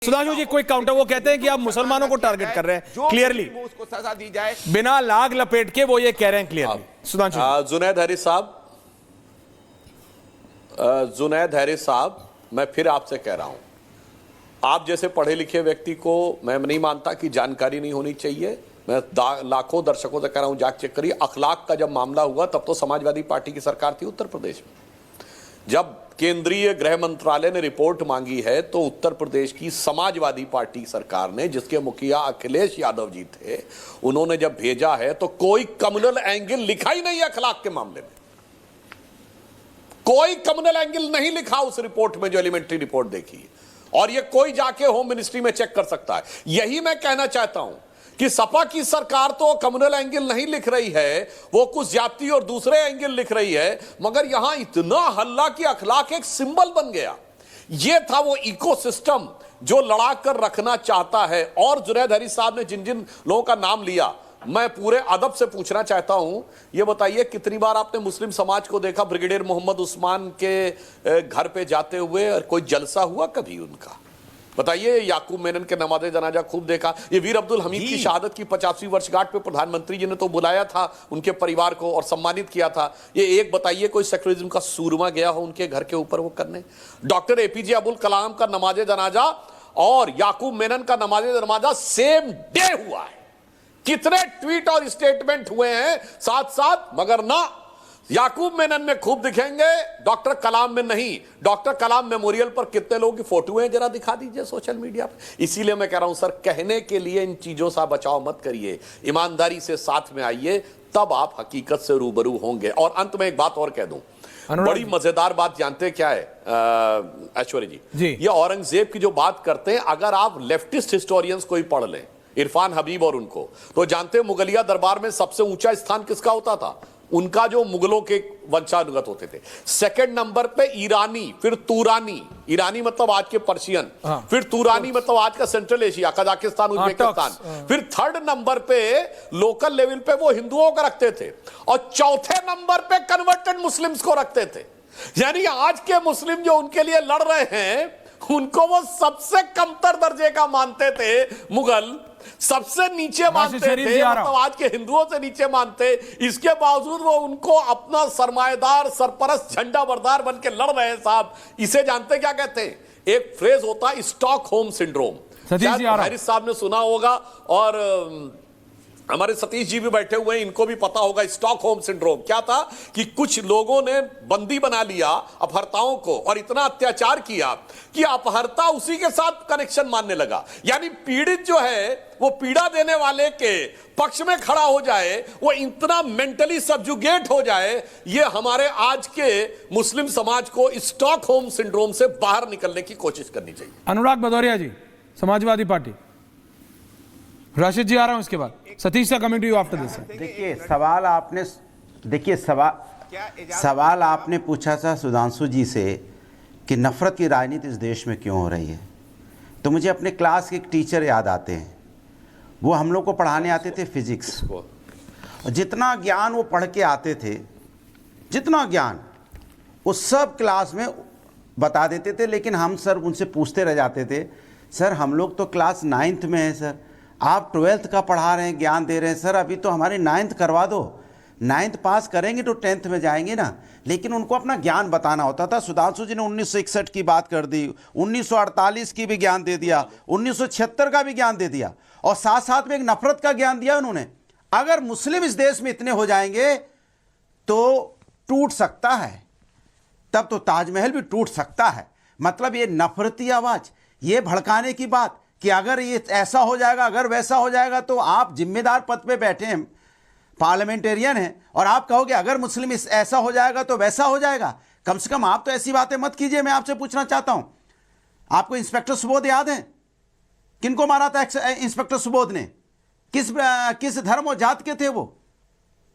सुधांशु जी कोई काउंटर, वो कहते हैं कि आप मुसलमानों को टारगेट कर रहे हैं क्लियरली, उसको सजा दी जाए बिना लाग लपेट के, वो ये कह रहे हैं क्लियरली। सुधांशु जुनैद हैरिस साहब, मैं फिर आपसे कह रहा हूं, आप जैसे पढ़े लिखे व्यक्ति को मैं नहीं मानता कि जानकारी नहीं होनी चाहिए। मैं लाखों दर्शकों से कह रहा हूं, जाके चेक करिए। अखलाक का जब मामला हुआ तब तो समाजवादी पार्टी की सरकार थी उत्तर प्रदेश में। जब केंद्रीय गृह मंत्रालय ने रिपोर्ट मांगी है तो उत्तर प्रदेश की समाजवादी पार्टी सरकार ने, जिसके मुखिया अखिलेश यादव जी थे, उन्होंने जब भेजा है तो कोई कम्युनल एंगल लिखा ही नहीं अखलाक के मामले में। कोई कम्युनल एंगल नहीं लिखा उस रिपोर्ट में जो एलिमेंट्री रिपोर्ट देखी, और ये कोई जाके होम मिनिस्ट्री में चेक कर सकता है। यही मैं कहना चाहता हूं कि सपा की सरकार तो कम्युनल एंगल नहीं लिख रही है, वो कुछ जाति और दूसरे एंगल लिख रही है, मगर यहां इतना हल्ला कि अखलाक एक सिंबल बन गया। ये था वो इकोसिस्टम जो लड़ा कर रखना चाहता है। और जुनैद हैरिस साहब ने जिन जिन लोगों का नाम लिया, मैं पूरे अदब से पूछना चाहता हूं, ये बताइए कितनी बार आपने मुस्लिम समाज को देखा ब्रिगेडियर मोहम्मद उस्मान के घर पे जाते हुए, और कोई जलसा हुआ कभी उनका? बताइए। याकूब मेनन के नमाज़े जनाजा खूब देखा। ये वीर अब्दुल हमीद की शहादत की 50वीं वर्षगांठ पे प्रधानमंत्री जी ने तो बुलाया था उनके परिवार को और सम्मानित किया था। ये एक बताइए कोई सेक्युलरिज्म का सूरमा गया हो उनके घर के ऊपर वो करने? डॉक्टर एपीजे अब्दुल कलाम का नमाज़े जनाजा और याकूब मेनन का नमाज़े जनाजा सेम डे हुआ है। कितने ट्वीट और स्टेटमेंट हुए हैं साथ साथ, मगर ना, याकूब मेनन में खूब दिखेंगे, डॉक्टर कलाम में नहीं। डॉक्टर कलाम मेमोरियल पर कितने लोगों की फोटो हैं जरा दिखा दीजिए सोशल मीडिया पर। इसीलिए मैं कह रहा हूं सर, कहने के लिए इन चीजों से बचाव मत करिए, ईमानदारी से साथ में आइए, तब आप हकीकत से रूबरू होंगे। और अंत में एक बात और कह दूं, बड़ी मजेदार बात जानते हैं क्या है ऐश्वर्य जी? ये औरंगजेब की जो बात करते हैं, अगर आप लेफ्टिस्ट हिस्टोरियंस कोई पढ़ लें, इरफान हबीब और उनको, तो जानते हैं मुगलिया दरबार में सबसे ऊंचा स्थान किसका होता था? उनका, जो मुगलों के वंशानुगत होते थे। सेकंड नंबर पे ईरानी, फिर तुरानी। ईरानी मतलब आज के पर्शियन, फिर तुरानी मतलब आज का सेंट्रल एशिया, कजाकिस्तान, उज्बेकिस्तान। फिर थर्ड नंबर पे लोकल लेवल पे वो हिंदुओं को रखते थे, और चौथे नंबर पे कन्वर्टेड मुस्लिम्स को रखते थे। यानी आज के मुस्लिम जो उनके लिए लड़ रहे हैं, उनको वो सबसे कमतर दर्जे का मानते थे मुगल, सबसे नीचे मानते थे, मतलब आज के हिंदुओं से नीचे मानते। इसके बावजूद वो उनको अपना सरमाएदार, सरपरस्त, झंडा बरदार बन के लड़ रहे हैं साहब। इसे जानते क्या कहते हैं? एक फ्रेज होता है स्टॉकहोम सिंड्रोम। हैरिस साहब ने सुना होगा, और हमारे सतीश जी भी बैठे हुए हैं, इनको भी पता होगा स्टॉकहोम सिंड्रोम क्या था। कि कुछ लोगों ने बंदी बना लिया अपहर्ताओं को, और इतना अत्याचार किया कि अपहर्ता उसी के साथ कनेक्शन मानने लगा। यानी पीड़ित जो है वो पीड़ा देने वाले के पक्ष में खड़ा हो जाए, वो इतना मेंटली सब्जुगेट हो जाए। ये हमारे आज के मुस्लिम समाज को स्टॉकहोम सिंड्रोम से बाहर निकलने की कोशिश करनी चाहिए। अनुराग भदौरिया जी, समाजवादी पार्टी। राशिद जी आ रहा हूं इसके बाद। सतीश सा coming to you after this. देखिए सवाल आपने पूछा था सुधांशु जी से कि नफरत की राजनीति इस देश में क्यों हो रही है, तो मुझे अपने क्लास के एक टीचर याद आते हैं। वो हम लोग को पढ़ाने आते थे फिजिक्स, और जितना ज्ञान वो पढ़ के आते थे, जितना ज्ञान वो सब क्लास में बता देते थे। लेकिन हम सर उनसे पूछते रह जाते थे, सर हम लोग तो क्लास 9th में है सर, आप 12th का पढ़ा रहे हैं, ज्ञान दे रहे हैं, सर अभी तो हमारी 9th करवा दो, 9th पास करेंगे तो 10th में जाएंगे ना। लेकिन उनको अपना ज्ञान बताना होता था। सुधांशु जी ने 1961 की बात कर दी, 1948 की भी ज्ञान दे दिया, 1976 का भी ज्ञान दे दिया, और साथ साथ में एक नफरत का ज्ञान दिया उन्होंने। अगर मुस्लिम इस देश में इतने हो जाएंगे तो टूट सकता है, तब तो ताजमहल भी टूट सकता है। मतलब ये नफरती आवाज, ये भड़काने की बात कि अगर ये ऐसा हो जाएगा, अगर वैसा हो जाएगा, तो आप जिम्मेदार पद पे बैठे हैं, पार्लियामेंटेरियन हैं, और आप कहोगे अगर मुस्लिम ऐसा हो जाएगा तो वैसा हो जाएगा। कम से कम आप तो ऐसी बातें मत कीजिए। मैं आपसे पूछना चाहता हूं, आपको इंस्पेक्टर सुबोध याद है? किनको मारा था इंस्पेक्टर सुबोध ने? किस धर्म और जात के थे वो?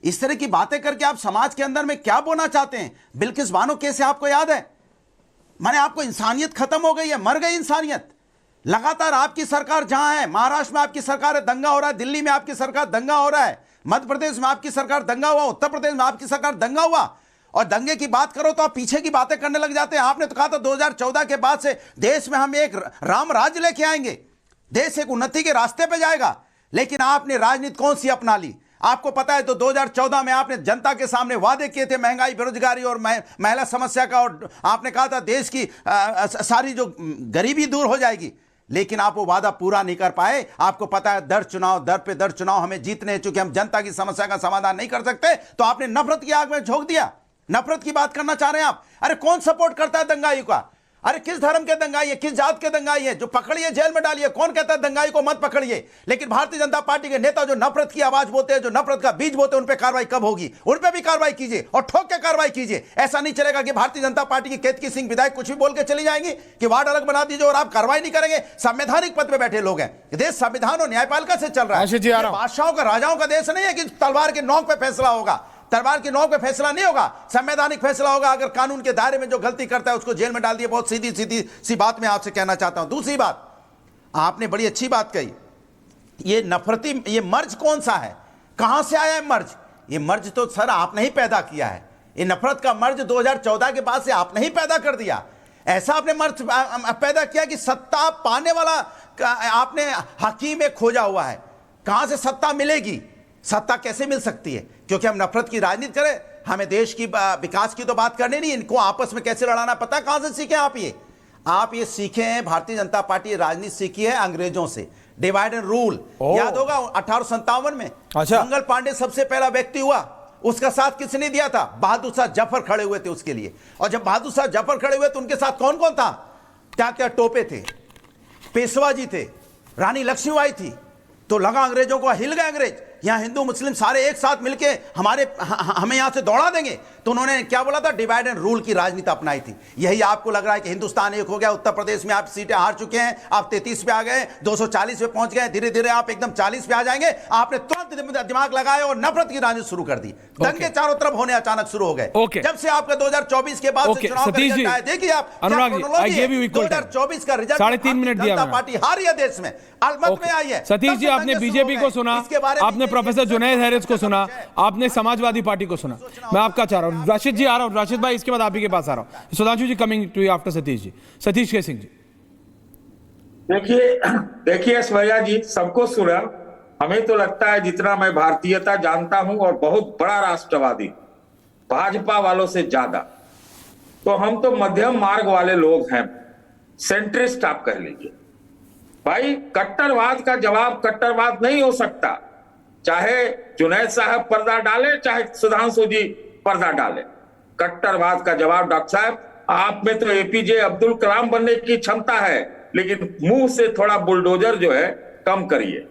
इस तरह की बातें करके आप समाज के अंदर में क्या बोलना चाहते हैं? बिल्किस बानो केस आपको याद है? माने आपको इंसानियत खत्म हो गई है, मर गई इंसानियत। लगातार आपकी सरकार जहां है, महाराष्ट्र में आपकी सरकार है, दंगा हो रहा है, दिल्ली में आपकी सरकार दंगा हो रहा है, मध्य प्रदेश में आपकी सरकार दंगा हुआ, उत्तर प्रदेश में आपकी सरकार दंगा हुआ, और दंगे की बात करो तो आप पीछे की बातें करने लग जाते हैं। आपने तो कहा था 2014 के बाद से देश में हम एक राम राज्य लेके आएंगे, देश एक उन्नति के रास्ते पे जाएगा। लेकिन आपने राजनीति कौन सी अपना ली? आपको पता है तो 2014 में आपने जनता के सामने वादे किए थे महंगाई, बेरोजगारी और महिला समस्या का, और आपने कहा था देश की सारी जो गरीबी दूर हो जाएगी, लेकिन आप वो वादा पूरा नहीं कर पाए। आपको पता है दर पे दर चुनाव हमें जीतने हैं, चूंकि हम जनता की समस्या का समाधान नहीं कर सकते तो आपने नफरत की आग में झोंक दिया। नफरत की बात करना चाह रहे हैं आप? अरे कौन सपोर्ट करता है दंगाई का? अरे किस धर्म के दंगाई है, किस जात के दंगाई है? जो पकड़िए जेल में डालिए। कौन कहता है दंगाई को मत पकड़िए? लेकिन भारतीय जनता पार्टी के नेता जो नफरत की आवाज बोलते हैं, जो नफरत का बीज बोलते हैं, उन पे कार्रवाई कब होगी? उन पे भी कार्रवाई कीजिए और ठोक के कार्रवाई कीजिए। ऐसा नहीं चलेगा कि भारतीय जनता पार्टी की केतकी सिंह विधायक कुछ भी बोल के चली जाएंगी कि वार्ड अलग बना दीजिए और आप कार्रवाई नहीं करेंगे। संवैधानिक पद पे बैठे लोग हैं, देश संविधान और न्यायपालिका से चल रहा है। बादशाहों का, राजाओं का देश नहीं है कि तलवार के नोक पे फैसला होगा। तलवार की नोक पे फैसला नहीं होगा, संवैधानिक फैसला होगा। अगर कानून के दायरे में जो गलती करता है उसको जेल में डाल दिए। बहुत सीधी सी बात मैं आपसे कहना चाहता हूं। दूसरी बात, आपने बड़ी अच्छी बात कही, ये नफरती, ये मर्ज कौन सा है? कहां से आया है मर्ज? ये मर्ज तो सर आपने ही पैदा किया है। ये नफरत का मर्ज 2014 के बाद से आपने ही पैदा कर दिया। ऐसा आपने मर्ज पैदा किया कि सत्ता पाने वाला आपने हकीम में खोजा हुआ है। कहां से सत्ता मिलेगी? सत्ता कैसे मिल सकती है? क्योंकि हम नफरत की राजनीति करें। हमें देश की विकास की तो बात करनी नहीं, इनको आपस में कैसे लड़ाना पता कहां से सीखे आप ये सीखे हैं। भारतीय जनता पार्टी राजनीति सीखी है अंग्रेजों से, डिवाइड एंड रूल। याद होगा 1857 में मंगल पांडे सबसे पहला व्यक्ति हुआ, उसका साथ किसने दिया था? बहादुर शाह जफर खड़े हुए थे उसके लिए। और जब बहादुर शाह जफर खड़े हुए तो उनके साथ कौन कौन था? क्या क्या टोपे थे, पेशवा जी थे, रानी लक्ष्मीबाई थी। तो लगा अंग्रेजों को, हिल गए अंग्रेज, यहां हिंदू मुस्लिम सारे एक साथ मिलके हमें यहां से दौड़ा देंगे। तो उन्होंने क्या बोला था? डिवाइड एंड रूल की राजनीति अपनाई थी। यही आपको लग रहा है कि हिंदुस्तान एक हो गया। उत्तर प्रदेश में आप सीटें हार चुके हैं, आप 33 पे आ गए, 240 पे पहुंच गए, धीरे धीरे आप एकदम 40 पे आ जाएंगे। आपने तुरंत दिमाग लगाए और नफरत की राजनीति शुरू कर दी। दंगे चारों तरफ होने अचानक शुरू हो गए। जब से आपका 2024 के बाद से चुनाव का रिजल्ट आया, देखिए आप 2024 का रिजल्ट 3.5 मिनट दिया, जनता पार्टी हारी है देश में, अलमत में आई है। सतीश जी, आपने बीजेपी को सुना, आपने प्रोफेसर जुनैद हैरिस को सुना, आपने समाजवादी पार्टी को सुना। मैं आपका चाह रहा हूं राशिद जी, आ रहा हूं राशिद भाई, इसके बाद आप ही के पास आ रहा हूं। Sudhanshu ji coming to you after Satish ji. Satish K Singh जी, देखिए ऐश्वर्या जी, सबको सुना। हमें तो लगता है जितना मैं भारतीयता जानता हूं और बहुत बड़ा राष्ट्रवादी, भाजपा वालों से ज्यादा, तो हम तो मध्यम मार्ग वाले लोग हैं, सेंट्रिस्ट आप कह लीजिए। भाई कट्टरवाद का जवाब कट्टरवाद नहीं हो सकता, चाहे जुनैद साहब पर्दा डाले, चाहे सुधांशु जी पर्दा डाले। कट्टरवाद का जवाब डॉक्टर साहब, आप में तो एपीजे अब्दुल कलाम बनने की क्षमता है, लेकिन मुंह से थोड़ा बुलडोजर जो है कम करिए।